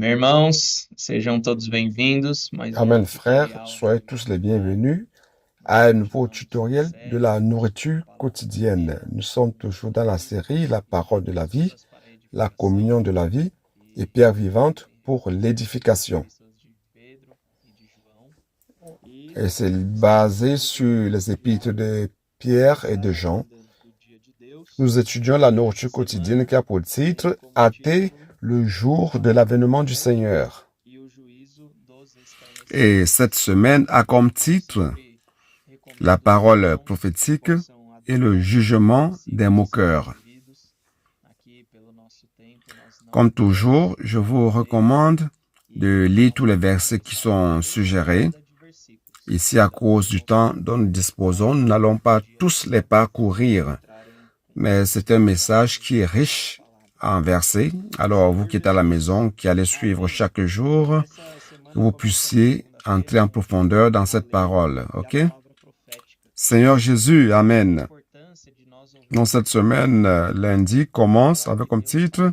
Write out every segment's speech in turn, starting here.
irmãos, sejam todos bem-vindos. Amen, frères, soyez tous les bienvenus à un nouveau tutoriel de la nourriture quotidienne. Nous sommes toujours dans la série La parole de la vie, la communion de la vie et pierre vivante pour l'édification. Et c'est basé sur les épîtres de Pierre et de Jean. Nous étudions la nourriture quotidienne qui a pour titre « Hâter le jour de l'avènement du Seigneur ». Et cette semaine a comme titre la parole prophétique et le jugement des moqueurs. Comme toujours, je vous recommande de lire tous les versets qui sont suggérés. Ici, à cause du temps dont nous disposons, nous n'allons pas tous les parcourir, mais c'est un message qui est riche en versets. Alors, vous qui êtes à la maison, qui allez suivre chaque jour, que vous puissiez entrer en profondeur dans cette parole, ok? Seigneur Jésus, Amen. Dans cette semaine, lundi commence avec comme titre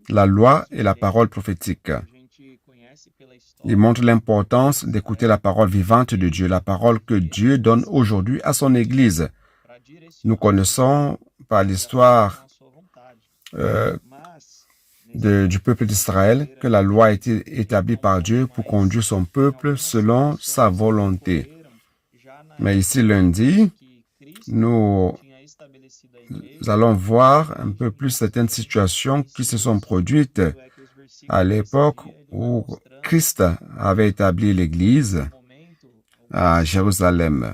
la loi et la parole prophétique. Il montre l'importance d'écouter la parole vivante de Dieu, la parole que Dieu donne aujourd'hui à son Église. Nous connaissons par l'histoire du peuple d'Israël que la loi a été établie par Dieu pour conduire son peuple selon sa volonté. Mais ici, lundi, nous allons voir un peu plus certaines situations qui se sont produites à l'époque où Christ avait établi l'Église à Jérusalem.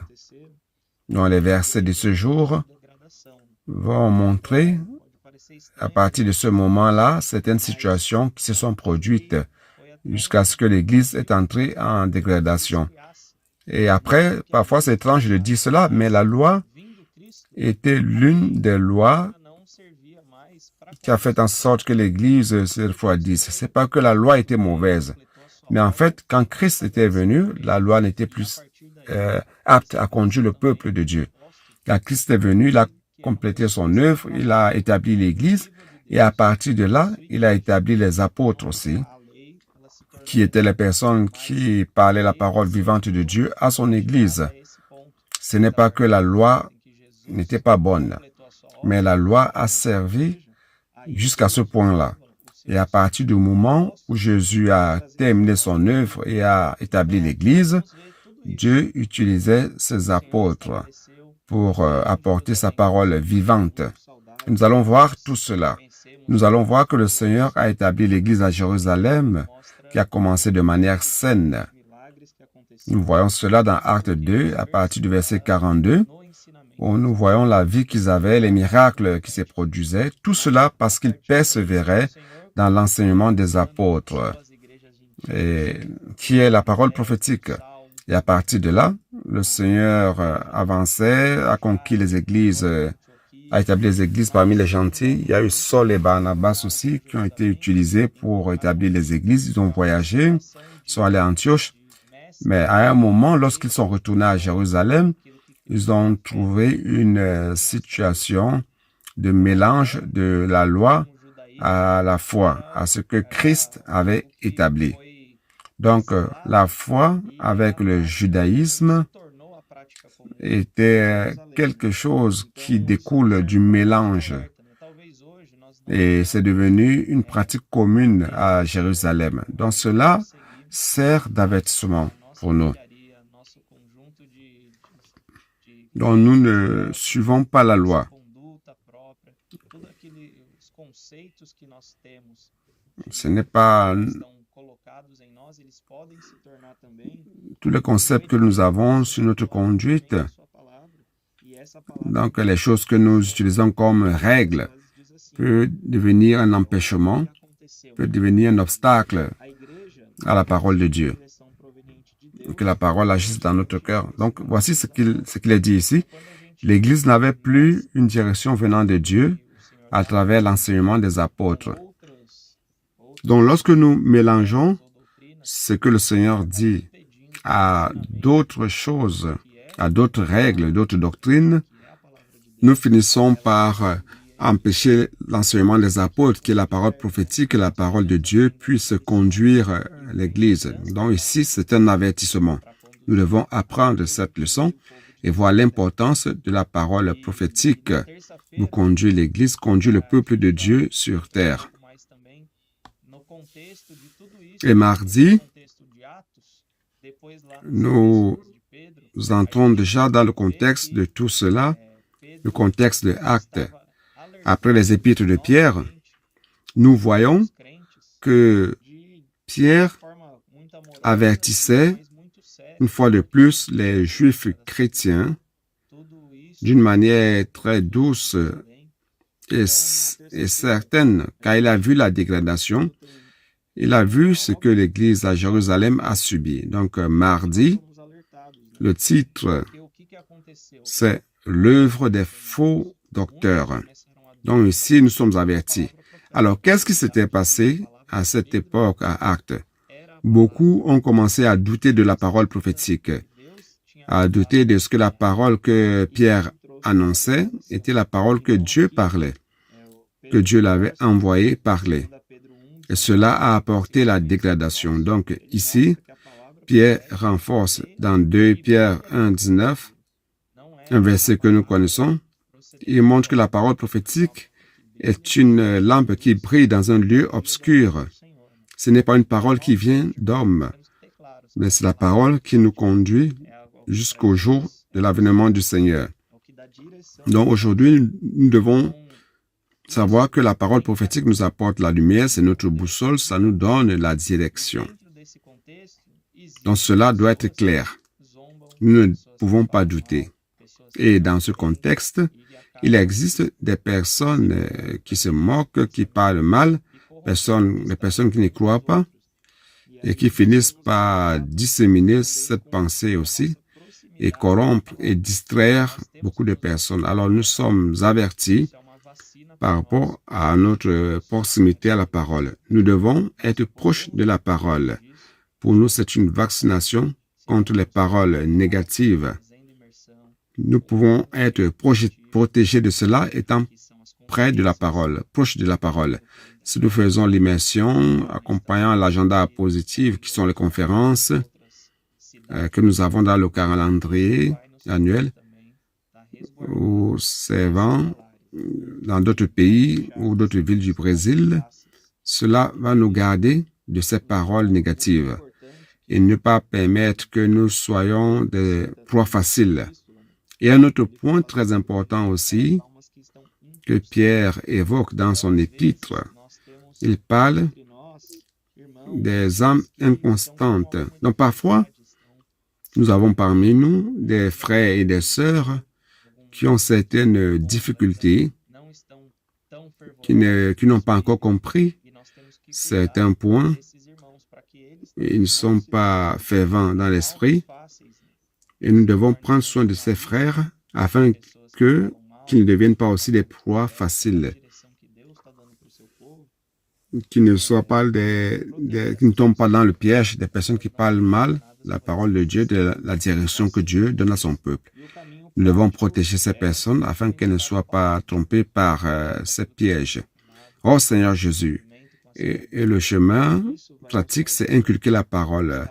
Dont les versets de ce jour vont montrer, à partir de ce moment-là, certaines situations qui se sont produites jusqu'à ce que l'Église est entrée en dégradation. Et après, parfois c'est étrange de dire cela, mais la loi était l'une des lois qui a fait en sorte que l'Église se refroidisse. C'est pas que la loi était mauvaise, mais en fait, quand Christ était venu, la loi n'était plus apte à conduire le peuple de Dieu. Quand Christ est venu, il a complété son œuvre, il a établi l'Église, et à partir de là, il a établi les apôtres aussi, qui étaient les personnes qui parlaient la parole vivante de Dieu à son Église. Ce n'est pas que la loi n'était pas bonne, mais la loi a servi jusqu'à ce point-là. Et à partir du moment où Jésus a terminé son œuvre et a établi l'Église, Dieu utilisait ses apôtres pour apporter sa parole vivante. Et nous allons voir tout cela. Nous allons voir que le Seigneur a établi l'Église à Jérusalem, qui a commencé de manière saine. Nous voyons cela dans Actes 2, à partir du verset 42, où nous voyons la vie qu'ils avaient, les miracles qui se produisaient, tout cela parce qu'ils persévéraient dans l'enseignement des apôtres, et qui est la parole prophétique. Et à partir de là, le Seigneur avançait, a conquis les églises, a établi les églises parmi les gentils. Il y a eu Saul et Barnabas aussi qui ont été utilisés pour établir les églises. Ils ont voyagé, ils sont allés à Antioche. Mais à un moment, lorsqu'ils sont retournés à Jérusalem, ils ont trouvé une situation de mélange de la loi à la foi, à ce que Christ avait établi. Donc, la foi avec le judaïsme était quelque chose qui découle du mélange. Et c'est devenu une pratique commune à Jérusalem. Donc, cela sert d'avertissement pour nous. Donc, nous ne suivons pas la loi. Ce n'est pas tous les concepts que nous avons sur notre conduite. Donc, les choses que nous utilisons comme règles peut devenir un empêchement, peut devenir un obstacle à la parole de Dieu. Que la parole agisse dans notre cœur. Donc, voici ce qu'il est dit ici. L'Église n'avait plus une direction venant de Dieu à travers l'enseignement des apôtres. Donc, lorsque nous mélangeons ce que le Seigneur dit à d'autres choses, à d'autres règles, d'autres doctrines, nous finissons par empêcher l'enseignement des apôtres, que la parole prophétique, que la parole de Dieu puisse conduire l'Église. Donc ici, c'est un avertissement. Nous devons apprendre cette leçon et voir l'importance de la parole prophétique pour conduire l'Église, conduire le peuple de Dieu sur terre. Et mardi, nous entrons déjà dans le contexte de tout cela, le contexte de Actes. Après les épîtres de Pierre, nous voyons que Pierre avertissait une fois de plus les Juifs chrétiens d'une manière très douce et certaine, car il a vu la dégradation, il a vu ce que l'Église à Jérusalem a subi. Donc, mardi, le titre, c'est « L'œuvre des faux docteurs ». Donc ici, nous sommes avertis. Alors, qu'est-ce qui s'était passé à cette époque, à Actes? Beaucoup ont commencé à douter de la parole prophétique, à douter de ce que la parole que Pierre annonçait était la parole que Dieu parlait, que Dieu l'avait envoyé parler. Et cela a apporté la dégradation. Donc ici, Pierre renforce dans 2 Pierre 1, 19, un verset que nous connaissons. Il montre que la parole prophétique est une lampe qui brille dans un lieu obscur. Ce n'est pas une parole qui vient d'homme, mais c'est la parole qui nous conduit jusqu'au jour de l'avènement du Seigneur. Donc aujourd'hui, nous devons savoir que la parole prophétique nous apporte la lumière, c'est notre boussole, ça nous donne la direction. Donc cela doit être clair. Nous ne pouvons pas douter. Et dans ce contexte, il existe des personnes qui se moquent, qui parlent mal, des personnes qui ne croient pas et qui finissent par disséminer cette pensée aussi et corrompre et distraire beaucoup de personnes. Alors nous sommes avertis par rapport à notre proximité à la parole. Nous devons être proches de la parole. Pour nous, c'est une vaccination contre les paroles négatives. Nous pouvons être protégés de cela étant près de la parole, proche de la parole. Si nous faisons l'immersion, accompagnant l'agenda positif, qui sont les conférences que nous avons dans le calendrier annuel, ou servant dans d'autres pays ou d'autres villes du Brésil, cela va nous garder de ces paroles négatives et ne pas permettre que nous soyons des proies faciles. Et un autre point très important aussi que Pierre évoque dans son épître, il parle des âmes inconstantes. Donc parfois, nous avons parmi nous des frères et des sœurs qui ont certaines difficultés, qui n'ont pas encore compris certains points. Ils ne sont pas fervents dans l'esprit. Et nous devons prendre soin de ces frères afin qu'ils ne deviennent pas aussi des proies faciles, qu'ils ne soient pas qui ne tombent pas dans le piège des personnes qui parlent mal la parole de Dieu, de la direction que Dieu donne à son peuple. Nous devons protéger ces personnes afin qu'elles ne soient pas trompées par ces pièges. Oh Seigneur Jésus, et le chemin pratique, c'est inculquer la parole.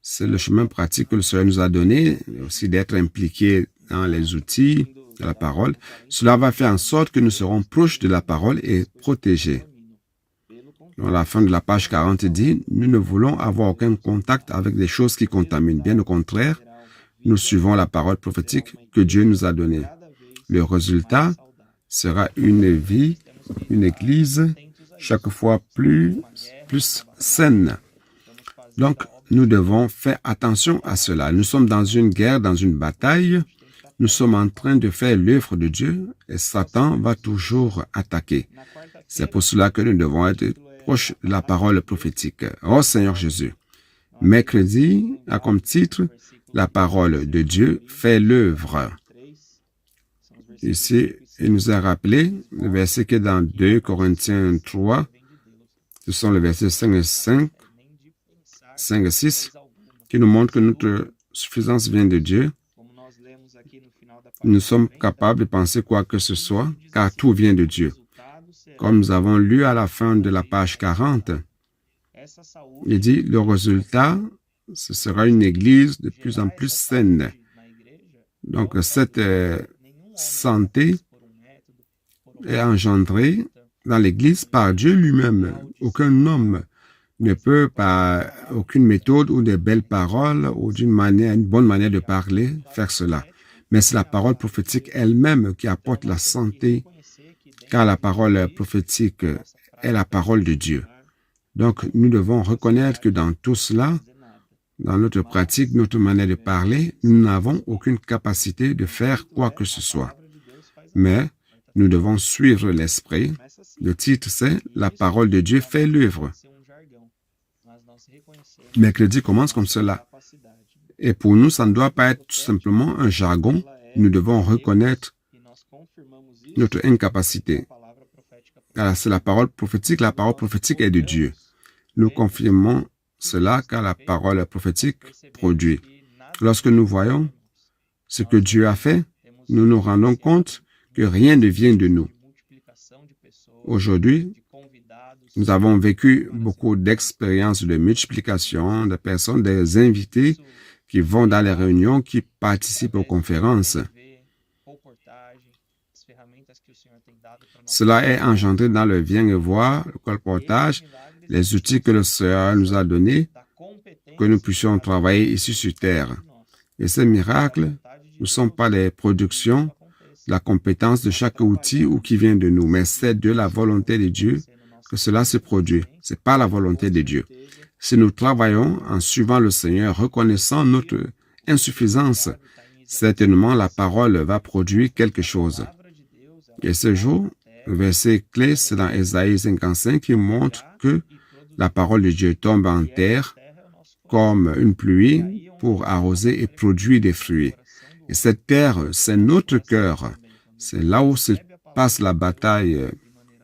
C'est le chemin pratique que le Seigneur nous a donné, aussi d'être impliqués dans les outils de la parole. Cela va faire en sorte que nous serons proches de la parole et protégés. Dans la fin de la page 40 dit, nous ne voulons avoir aucun contact avec des choses qui contaminent. Bien au contraire, nous suivons la parole prophétique que Dieu nous a donnée. Le résultat sera une vie, une église chaque fois plus saine. Donc, nous devons faire attention à cela. Nous sommes dans une guerre, dans une bataille. Nous sommes en train de faire l'œuvre de Dieu et Satan va toujours attaquer. C'est pour cela que nous devons être proches de la parole prophétique. Oh Seigneur Jésus, mercredi a comme titre « La parole de Dieu fait l'œuvre ». Ici, il nous a rappelé le verset qui est dans 2 Corinthiens 3, ce sont les versets 5 et 6, qui nous montrent que notre suffisance vient de Dieu. nous sommes capables de penser quoi que ce soit, car tout vient de Dieu. Comme nous avons lu à la fin de la page 40, il dit, le résultat, ce sera une église de plus en plus saine. Donc, cette santé est engendrée dans l'église par Dieu lui-même. Aucun homme ne peut, par aucune méthode ou de belles paroles ou une bonne manière de parler, faire cela. Mais c'est la parole prophétique elle-même qui apporte la santé, car la parole prophétique est la parole de Dieu. Donc, nous devons reconnaître que dans tout cela, dans notre pratique, notre manière de parler, nous n'avons aucune capacité de faire quoi que ce soit. Mais nous devons suivre l'esprit. Le titre, c'est « La parole de Dieu fait l'œuvre ». Mercredi commence comme cela. Et pour nous, ça ne doit pas être tout simplement un jargon. Nous devons reconnaître notre incapacité. Alors, c'est la parole prophétique est de Dieu. Nous confirmons cela car la parole prophétique produit. Lorsque nous voyons ce que Dieu a fait, nous nous rendons compte que rien ne vient de nous. Aujourd'hui, nous avons vécu beaucoup d'expériences de multiplication, de personnes, des invités qui vont dans les réunions, qui participent aux conférences. Cela est engendré dans le viens et voir, le colportage, les outils que le Seigneur nous a donnés, que nous puissions travailler ici sur terre. Et ces miracles ne sont pas les productions, la compétence de chaque outil ou qui vient de nous, mais c'est de la volonté de Dieu que cela se produit. C'est pas la volonté de Dieu. Si nous travaillons en suivant le Seigneur, reconnaissant notre insuffisance, certainement la parole va produire quelque chose. Et ce jour, le verset clé, c'est dans Ésaïe 55 qui montre que la parole de Dieu tombe en terre comme une pluie pour arroser et produire des fruits. Et cette terre, c'est notre cœur. C'est là où se passe la bataille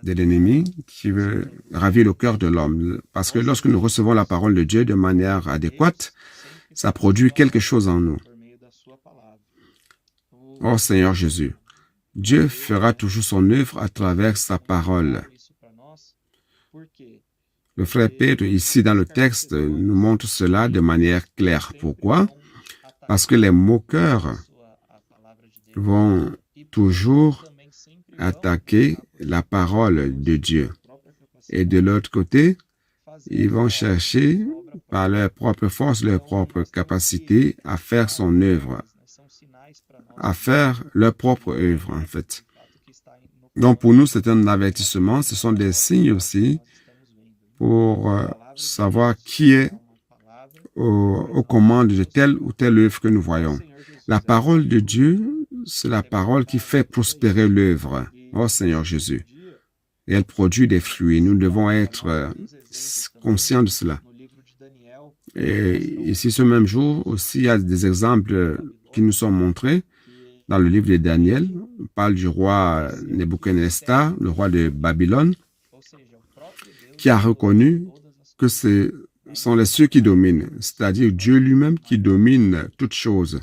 de l'ennemi qui veut ravir le cœur de l'homme. Parce que lorsque nous recevons la parole de Dieu de manière adéquate, ça produit quelque chose en nous. Oh Seigneur Jésus, Dieu fera toujours son œuvre à travers sa parole. Le frère Pedro, ici dans le texte, nous montre cela de manière claire. Pourquoi? Parce que les moqueurs vont toujours attaquer la parole de Dieu. Et de l'autre côté, ils vont chercher par leur propre force, leur propre capacité à faire son œuvre, à faire leur propre œuvre en fait. Donc pour nous, c'est un avertissement, ce sont des signes aussi pour savoir qui est aux commandes de telle ou telle œuvre que nous voyons. La parole de Dieu, c'est la parole qui fait prospérer l'œuvre. Oh Seigneur Jésus. Et elle produit des fruits. Nous devons être conscients de cela. Et ici, ce même jour, aussi, il y a des exemples qui nous sont montrés dans le livre de Daniel. On parle du roi Nebuchadnezzar, le roi de Babylone, qui a reconnu que ce sont les cieux qui dominent, c'est-à-dire Dieu lui-même qui domine toutes choses.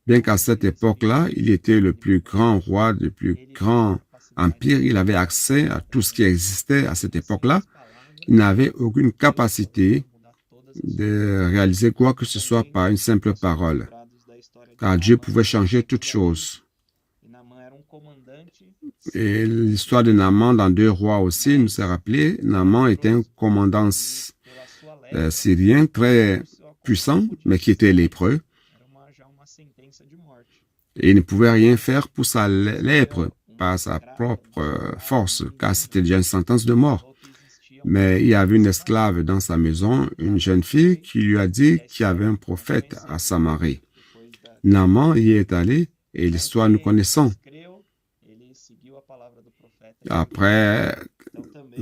Bien qu'à cette époque-là, il était le plus grand roi, le plus grand empire, il avait accès à tout ce qui existait à cette époque-là. Il n'avait aucune capacité de réaliser quoi que ce soit par une simple parole, car Dieu pouvait changer toutes choses. Et l'histoire de Naaman dans 2 Rois aussi nous a rappelé, Naaman était un commandant syrien très puissant, mais qui était lépreux. Et il ne pouvait rien faire pour sa lèpre par sa propre force, car c'était déjà une sentence de mort. Mais il y avait une esclave dans sa maison, une jeune fille, qui lui a dit qu'il y avait un prophète à Samarie. Naaman y est allé, et l'histoire nous connaissons. Après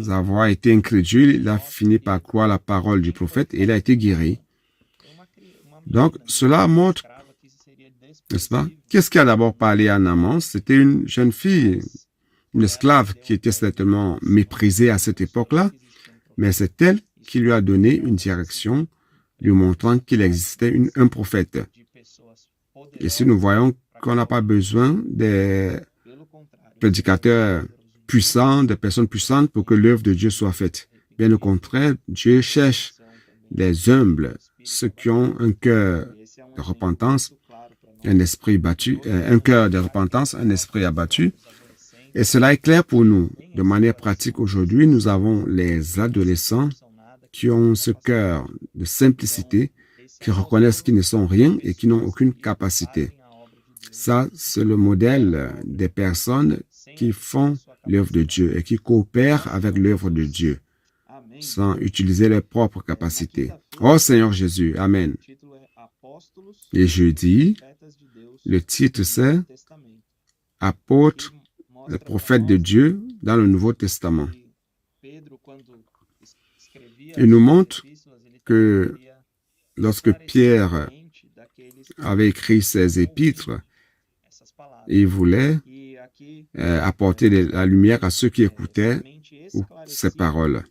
avoir été incrédule, il a fini par croire la parole du prophète et il a été guéri. Donc, cela montre, n'est-ce pas? Qu'est-ce qui a d'abord parlé à Naaman? C'était une jeune fille, une esclave qui était certainement méprisée à cette époque-là, mais c'est elle qui lui a donné une direction, lui montrant qu'il existait un prophète. Et si nous voyons qu'on n'a pas besoin des prédicateurs puissants, des personnes puissantes pour que l'œuvre de Dieu soit faite. Bien au contraire, Dieu cherche les humbles, ceux qui ont un cœur de repentance, un esprit battu, un cœur de repentance, un esprit abattu. Et cela est clair pour nous. De manière pratique, aujourd'hui, nous avons les adolescents qui ont ce cœur de simplicité, qui reconnaissent qu'ils ne sont rien et qui n'ont aucune capacité. Ça, c'est le modèle des personnes qui font l'œuvre de Dieu et qui coopèrent avec l'œuvre de Dieu sans utiliser leurs propres capacités. Oh Seigneur Jésus, Amen. Et jeudi, le titre c'est « Apôtres, les prophètes de Dieu dans le Nouveau Testament ». Il nous montre que lorsque Pierre avait écrit ses épîtres, il voulait apporter la lumière à ceux qui écoutaient ces paroles.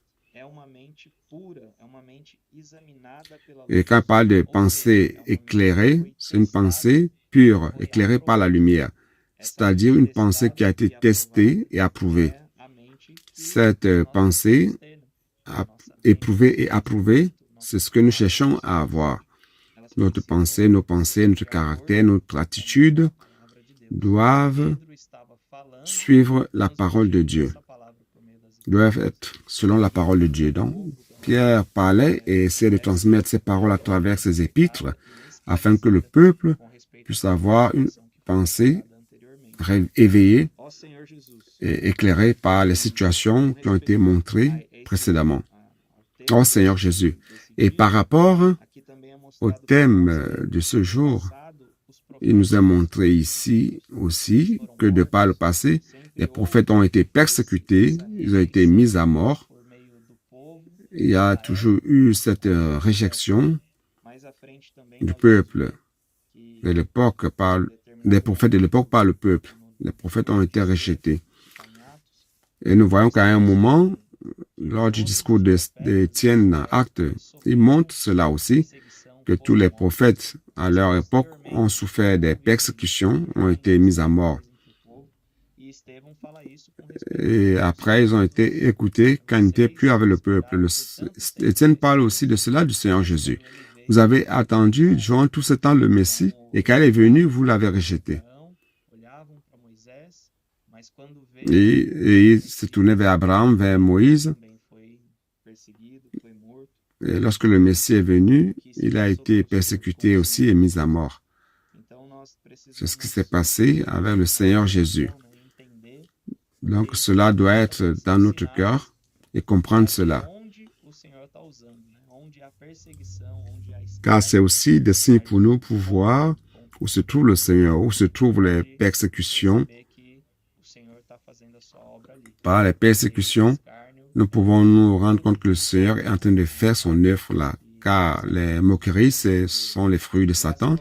Et quand on parle de pensée éclairée, c'est une pensée pure, éclairée par la lumière, c'est-à-dire une pensée qui a été testée et approuvée. Cette pensée éprouvée et approuvée, c'est ce que nous cherchons à avoir. Notre pensée, notre caractère, notre attitude doivent suivre la parole de Dieu, doivent être selon la parole de Dieu. Donc, Pierre parlait et essayait de transmettre ses paroles à travers ses épîtres afin que le peuple puisse avoir une pensée éveillée et éclairée par les situations qui ont été montrées précédemment. Oh Seigneur Jésus. Et par rapport au thème de ce jour, il nous a montré ici aussi que de par le passé, les prophètes ont été persécutés, ils ont été mis à mort. Il y a toujours eu cette réjection du peuple de l'époque des prophètes de l'époque par le peuple. Les prophètes ont été rejetés. Et nous voyons qu'à un moment, lors du discours d'Étienne dans Actes, il montre cela aussi, que tous les prophètes à leur époque ont souffert des persécutions, ont été mis à mort. Et après, ils ont été écoutés quand ils n'étaient plus avec le peuple. Étienne parle aussi de cela du Seigneur Jésus. Vous avez attendu durant tout ce temps le Messie, et quand il est venu, vous l'avez rejeté. Et il se tournait vers Abraham, vers Moïse. Et lorsque le Messie est venu, il a été persécuté aussi et mis à mort. C'est ce qui s'est passé avec le Seigneur Jésus. Donc, cela doit être dans notre cœur et comprendre cela. Car c'est aussi des signes pour nous pour voir où se trouve le Seigneur, où se trouvent les persécutions. Par les persécutions, nous pouvons nous rendre compte que le Seigneur est en train de faire son œuvre là. Car les moqueries, ce sont les fruits de Satan.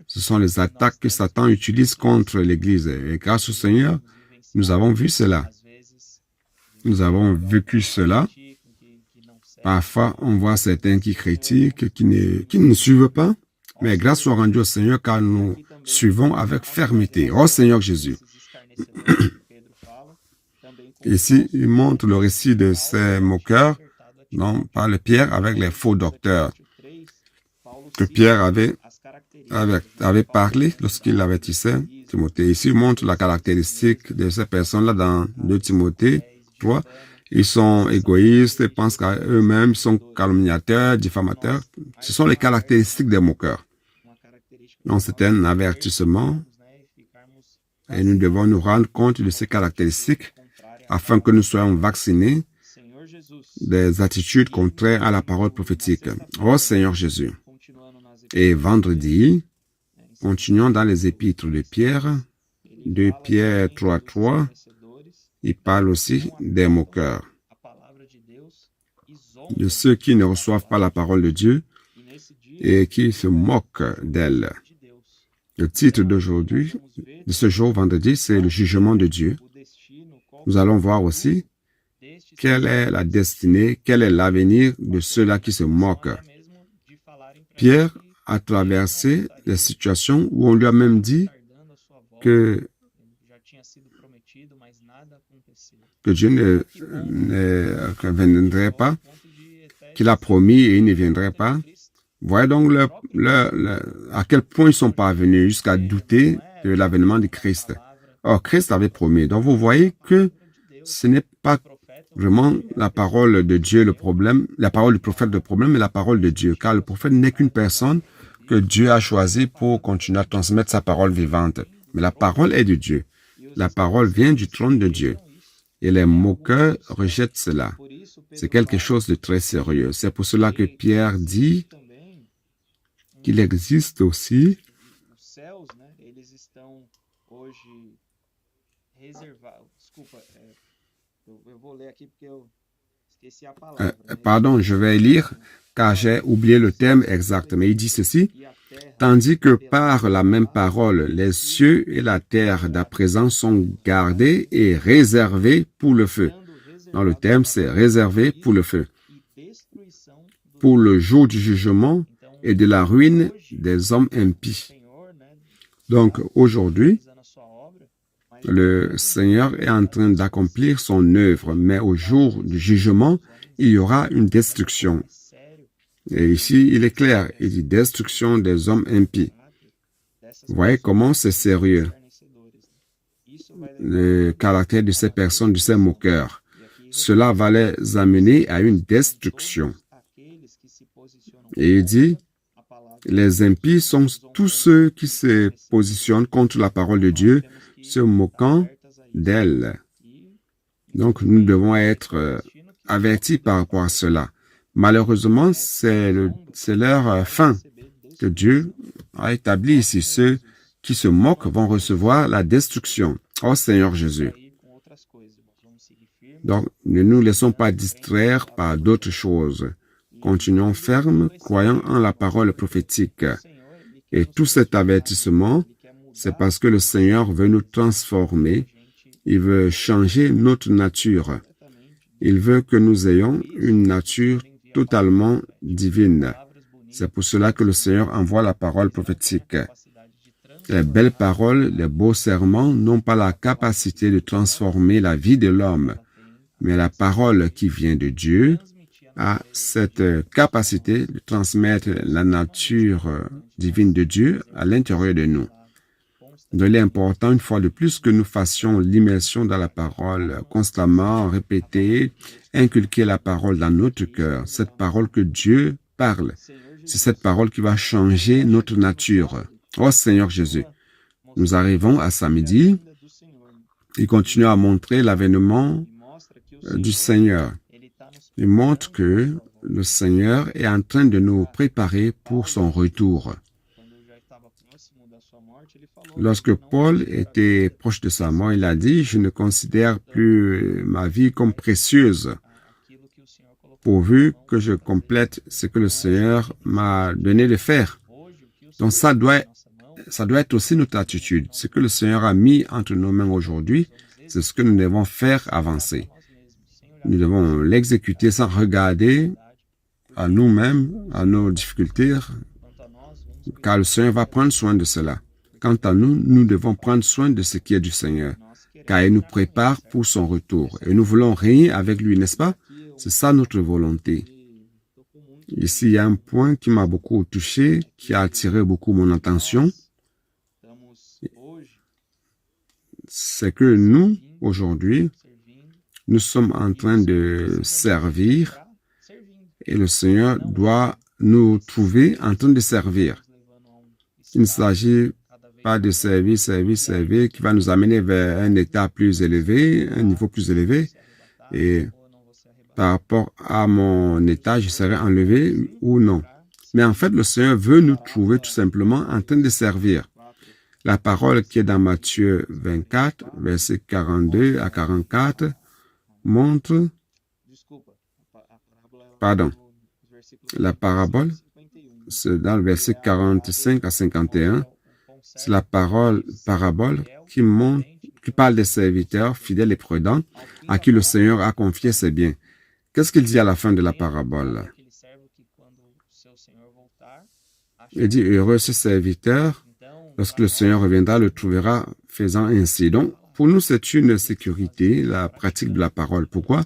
Ce sont les attaques que Satan utilise contre l'Église. Et grâce au Seigneur, nous avons vu cela. Nous avons vécu cela. Parfois, on voit certains qui critiquent, qui ne suivent pas. Mais grâce soit rendue au Seigneur, car nous suivons avec fermeté. Oh Seigneur Jésus. Ici, il montre le récit de ces moqueurs, dont parle Pierre avec les faux docteurs, que Pierre avait parlé lorsqu'il avertissait Timothée. Ici, il montre la caractéristique de ces personnes-là dans 2 Timothée 3. Ils sont égoïstes, ils pensent qu'à eux-mêmes, ils sont calomniateurs, diffamateurs. Ce sont les caractéristiques des moqueurs. Donc, c'est un avertissement et nous devons nous rendre compte de ces caractéristiques afin que nous soyons vaccinés des attitudes contraires à la parole prophétique. Oh Seigneur Jésus. Et vendredi, continuons dans les épîtres de Pierre, 2 Pierre 3:3, il parle aussi des moqueurs, de ceux qui ne reçoivent pas la parole de Dieu et qui se moquent d'elle. Le titre d'aujourd'hui, de ce jour vendredi, c'est le jugement de Dieu. Nous allons voir aussi quelle est la destinée, quel est l'avenir de ceux-là qui se moquent. Pierre a traversé des situations où on lui a même dit que Dieu ne viendrait pas, qu'il a promis et il ne viendrait pas. Voyez donc à quel point ils sont parvenus jusqu'à douter de l'avènement de Christ. Or, Christ avait promis. Donc, vous voyez que ce n'est pas vraiment la parole de Dieu le problème, la parole du prophète le problème, mais la parole de Dieu. Car le prophète n'est qu'une personne que Dieu a choisie pour continuer à transmettre sa parole vivante. Mais la parole est de Dieu. La parole vient du trône de Dieu. Et les moqueurs rejettent cela. C'est quelque chose de très sérieux. C'est pour cela que Pierre dit qu'il existe aussi pardon, je vais lire car j'ai oublié le terme exact, mais il dit ceci: tandis que par la même parole, les cieux et la terre d'à présent sont gardés et réservés pour le feu. Dans le terme, c'est réservé pour le feu, pour le jour du jugement et de la ruine des hommes impies. Donc, aujourd'hui, le Seigneur est en train d'accomplir son œuvre, mais au jour du jugement, il y aura une destruction. Et ici, il est clair, il dit destruction des hommes impies. Vous voyez comment c'est sérieux, le caractère de ces personnes, de ces moqueurs. Cela va les amener à une destruction. Et il dit, les impies sont tous ceux qui se positionnent contre la parole de Dieu, se moquant d'elle. Donc, nous devons être avertis par rapport à cela. Malheureusement, c'est leur fin que Dieu a établi ici. Ceux qui se moquent vont recevoir la destruction. Oh Seigneur Jésus. Donc, ne nous laissons pas distraire par d'autres choses. Continuons fermes, croyant en la parole prophétique. Et tout cet avertissement, c'est parce que le Seigneur veut nous transformer. Il veut changer notre nature. Il veut que nous ayons une nature totalement divine. C'est pour cela que le Seigneur envoie la parole prophétique. Les belles paroles, les beaux serments n'ont pas la capacité de transformer la vie de l'homme, mais la parole qui vient de Dieu a cette capacité de transmettre la nature divine de Dieu à l'intérieur de nous. Donc, il est important, une fois de plus, que nous fassions l'immersion dans la parole, constamment répéter, inculquer la parole dans notre cœur, cette parole que Dieu parle. C'est cette parole qui va changer notre nature. Oh Seigneur Jésus, nous arrivons à samedi. Il continue à montrer l'avènement du Seigneur. Il montre que le Seigneur est en train de nous préparer pour son retour. Lorsque Paul était proche de sa mort, il a dit, « Je ne considère plus ma vie comme précieuse, pourvu que je complète ce que le Seigneur m'a donné de faire. » Donc ça doit être aussi notre attitude. Ce que le Seigneur a mis entre nos mains aujourd'hui, c'est ce que nous devons faire avancer. Nous devons l'exécuter sans regarder à nous-mêmes, à nos difficultés, car le Seigneur va prendre soin de cela. Quant à nous, nous devons prendre soin de ce qui est du Seigneur, car il nous prépare pour son retour. Et nous voulons régner avec lui, n'est-ce pas? C'est ça notre volonté. Ici, il y a un point qui m'a beaucoup touché, qui a attiré beaucoup mon attention. C'est que nous, aujourd'hui, nous sommes en train de servir et le Seigneur doit nous trouver en train de servir. Il ne s'agit pas de servir, qui va nous amener vers un état plus élevé, un niveau plus élevé. Et par rapport à mon état, je serai enlevé ou non. Mais en fait, le Seigneur veut nous trouver tout simplement en train de servir. La parole qui est dans Matthieu 24, versets 42 à 44, montre... La parabole, c'est dans le verset 45 à 51. C'est la parabole qui parle des serviteurs fidèles et prudents à qui le Seigneur a confié ses biens. Qu'est-ce qu'il dit à la fin de la parabole? Il dit, heureux ce serviteur, lorsque le Seigneur reviendra, le trouvera faisant ainsi. Donc, pour nous, c'est une sécurité, la pratique de la parole. Pourquoi?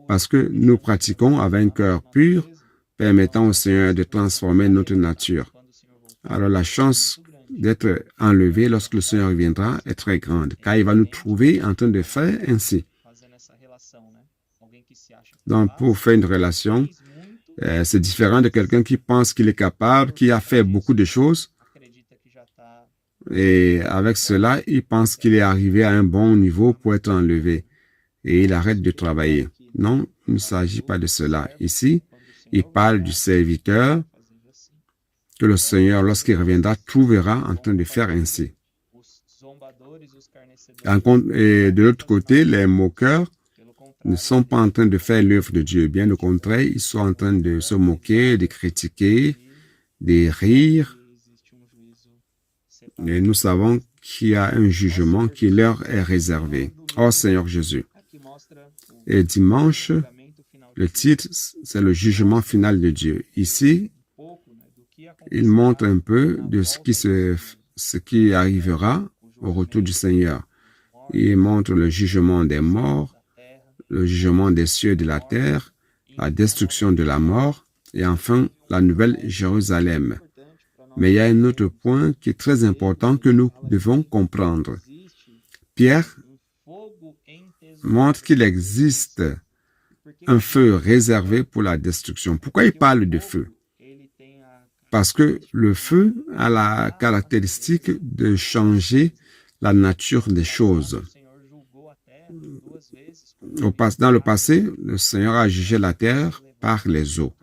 Parce que nous pratiquons avec un cœur pur, permettant au Seigneur de transformer notre nature. Alors, la chance d'être enlevé lorsque le Seigneur reviendra est très grande, car il va nous trouver en train de faire ainsi. Donc, pour faire une relation, c'est différent de quelqu'un qui pense qu'il est capable, qui a fait beaucoup de choses, et avec cela, il pense qu'il est arrivé à un bon niveau pour être enlevé, et il arrête de travailler. Non, il ne s'agit pas de cela. Ici, il parle du serviteur que le Seigneur, lorsqu'il reviendra, trouvera en train de faire ainsi. Et de l'autre côté, les moqueurs ne sont pas en train de faire l'œuvre de Dieu. Bien au contraire, ils sont en train de se moquer, de critiquer, de rire. Et nous savons qu'il y a un jugement qui leur est réservé. Oh Seigneur Jésus. Et dimanche, le titre, c'est le jugement final de Dieu. Ici, il montre un peu de ce qui arrivera au retour du Seigneur. Il montre le jugement des morts, le jugement des cieux et de la terre, la destruction de la mort et enfin la nouvelle Jérusalem. Mais il y a un autre point qui est très important que nous devons comprendre. Pierre montre qu'il existe un feu réservé pour la destruction. Pourquoi il parle de feu? Parce que le feu a la caractéristique de changer la nature des choses. Dans le passé, le Seigneur a jugé la terre par les eaux.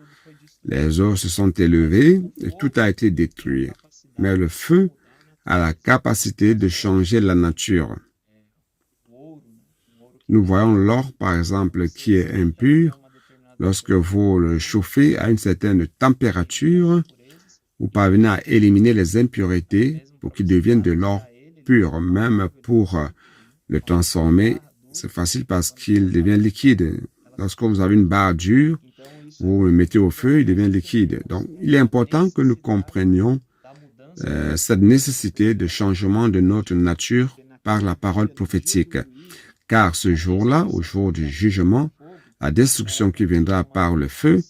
Les eaux se sont élevées et tout a été détruit. Mais le feu a la capacité de changer la nature. Nous voyons l'or, par exemple, qui est impur. Lorsque vous le chauffez à une certaine température, vous parvenez à éliminer les impuretés pour qu'il devienne de l'or pur. Même pour le transformer, c'est facile parce qu'il devient liquide. Lorsque vous avez une barre dure, vous le mettez au feu, il devient liquide. Donc, il est important que nous comprenions cette nécessité de changement de notre nature par la parole prophétique. Car ce jour-là, au jour du jugement, la destruction qui viendra par le feu,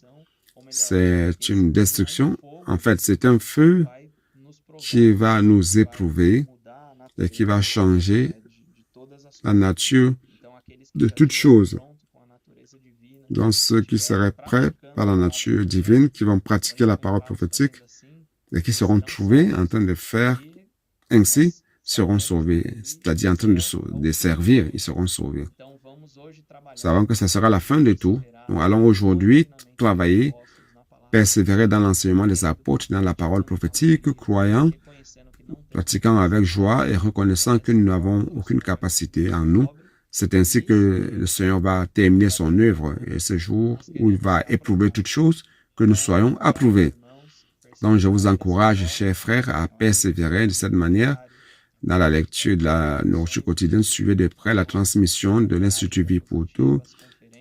c'est une destruction. En fait, c'est un feu qui va nous éprouver et qui va changer la nature de toutes choses. Donc, ceux qui seraient prêts par la nature divine, qui vont pratiquer la parole prophétique et qui seront trouvés en train de faire ainsi, seront sauvés. C'est-à-dire en train de servir, ils seront sauvés. Nous savons que ce sera la fin de tout. Nous allons aujourd'hui travailler, persévérer dans l'enseignement des apôtres, dans la parole prophétique, croyant, pratiquant avec joie et reconnaissant que nous n'avons aucune capacité en nous. C'est ainsi que le Seigneur va terminer son œuvre et ce jour où il va éprouver toutes choses, que nous soyons approuvés. Donc, je vous encourage, chers frères, à persévérer de cette manière dans la lecture de la nourriture quotidienne. Suivez de près la transmission de l'Institut Vie pour tous.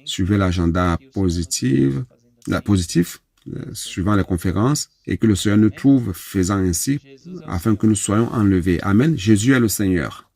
Suivez l'agenda positif, suivant les conférences, et que le Seigneur nous trouve faisant ainsi, afin que nous soyons enlevés. Amen. Jésus est le Seigneur.